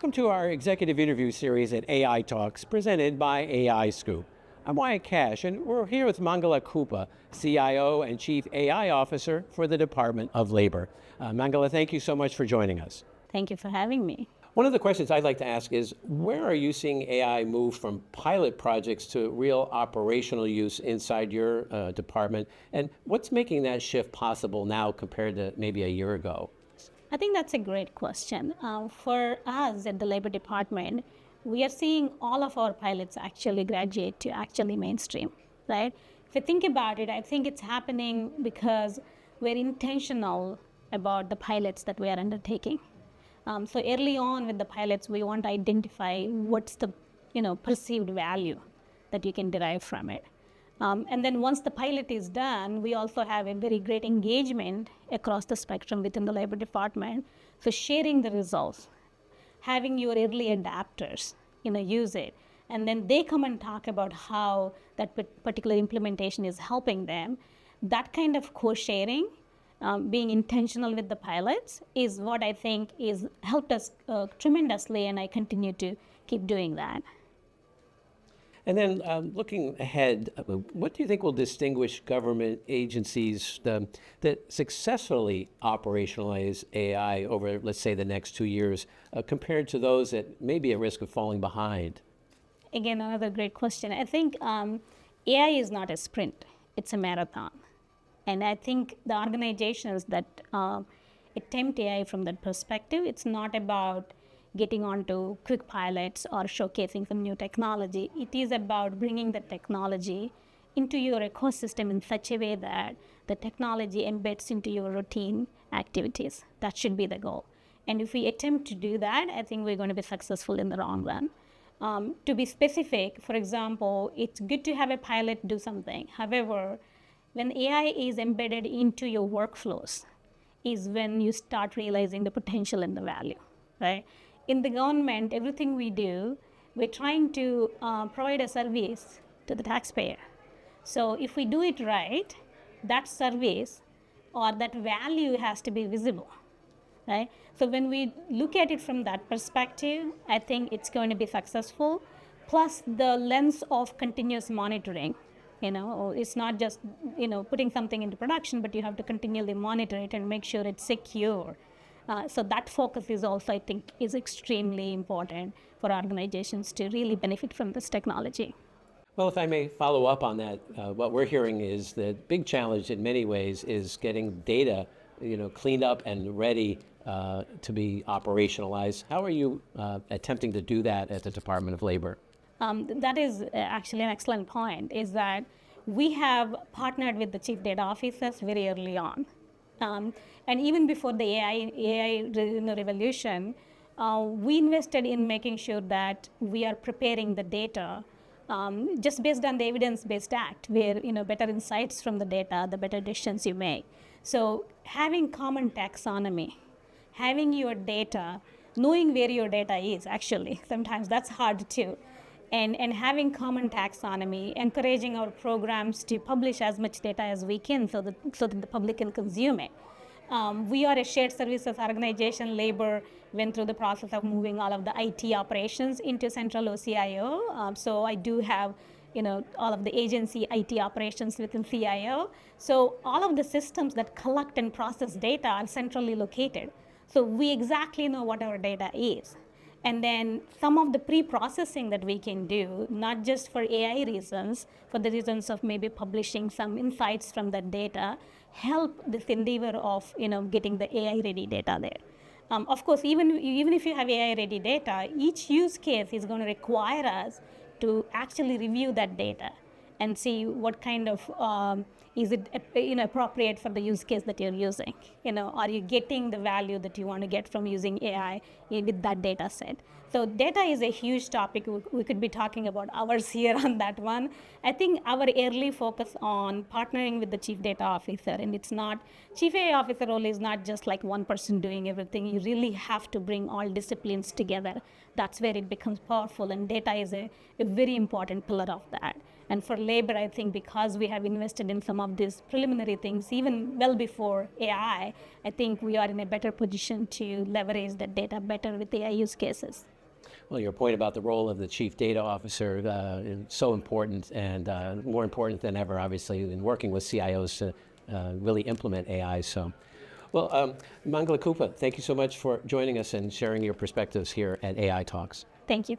Welcome to our executive interview series at AITalks, presented by AI Scoop. I'm Wyatt Cash, and we're here with Mangala Kuppa, CIO and Chief AI Officer for the Department of Labor. Mangala, thank you so much for joining us. Thank you for having me. One of the questions I'd like to ask is, where are you seeing AI move from pilot projects to real operational use inside your department? And what's making that shift possible now compared to maybe a year ago? I think that's a great question. For us at the Labor Department, we are seeing all of our pilots actually graduate to actually mainstream, right? If you think about it, I think it's happening because we're intentional about the pilots that we are undertaking. So early on with the pilots, we want to identify what's the perceived value that you can derive from it. And then once the pilot is done, we also have a very great engagement across the spectrum within the Labor Department. So sharing the results, having your early adapters use it, and then they come and talk about how that particular implementation is helping them. That kind of co-sharing, being intentional with the pilots, is what I think is helped us tremendously, and I continue to keep doing that. And then looking ahead, what do you think will distinguish government agencies that successfully operationalize AI over, let's say, the next 2 years, compared to those that may be at risk of falling behind? Again, another great question. I think AI is not a sprint, it's a marathon. And I think the organizations that attempt AI from that perspective, it's not about getting onto quick pilots or showcasing some new technology. It is about bringing the technology into your ecosystem in such a way that the technology embeds into your routine activities. That should be the goal. And if we attempt to do that, I think we're going to be successful in the long run. To be specific, for example, it's good to have a pilot do something. However, when AI is embedded into your workflows is when you start realizing the potential and the value, right? In the government, everything we do, we're trying to provide a service to the taxpayer. So if we do it right, that service or that value has to be visible, right? So when we look at it from that perspective, I think it's going to be successful. Plus the lens of continuous monitoring. It's not just putting something into production, but you have to continually monitor it and make sure it's secure. So that focus is also, I think, is extremely important for organizations to really benefit from this technology. Well, if I may follow up on that, what we're hearing is the big challenge in many ways is getting data, cleaned up and ready to be operationalized. How are you attempting to do that at the Department of Labor? That is actually an excellent point, is that we have partnered with the chief data officers very early on. And even before the AI revolution, we invested in making sure that we are preparing the data just based on the evidence-based act, where better insights from the data, the better decisions you make. So having common taxonomy, having your data, knowing where your data is, actually, sometimes that's hard too. And having common taxonomy, encouraging our programs to publish as much data as we can so that the public can consume it. We are a shared services organization. Labor went through the process of moving all of the IT operations into central OCIO. So I do have all of the agency IT operations within CIO. So all of the systems that collect and process data are centrally located. So we exactly know what our data is. And then some of the pre-processing that we can do, not just for AI reasons, for the reasons of maybe publishing some insights from that data, help this endeavor of getting the AI-ready data there. Of course, even if you have AI-ready data, each use case is going to require us to actually review that data and see what kind of is it appropriate for the use case that you're using. Are you getting the value that you want to get from using AI with that data set? So data is a huge topic. We could be talking about hours here on that one. I think our early focus on partnering with the chief data officer, and it's not, chief AI officer role is not just like one person doing everything. You really have to bring all disciplines together. That's where it becomes powerful, and data is a very important pillar of that. And for labor, I think because we have invested in some of these preliminary things, even well before AI, I think we are in a better position to leverage that data better with AI use cases. Well, your point about the role of the chief data officer is so important, and more important than ever, obviously, in working with CIOs to really implement AI. So, well, Mangala Kuppa, thank you so much for joining us and sharing your perspectives here at AI Talks. Thank you.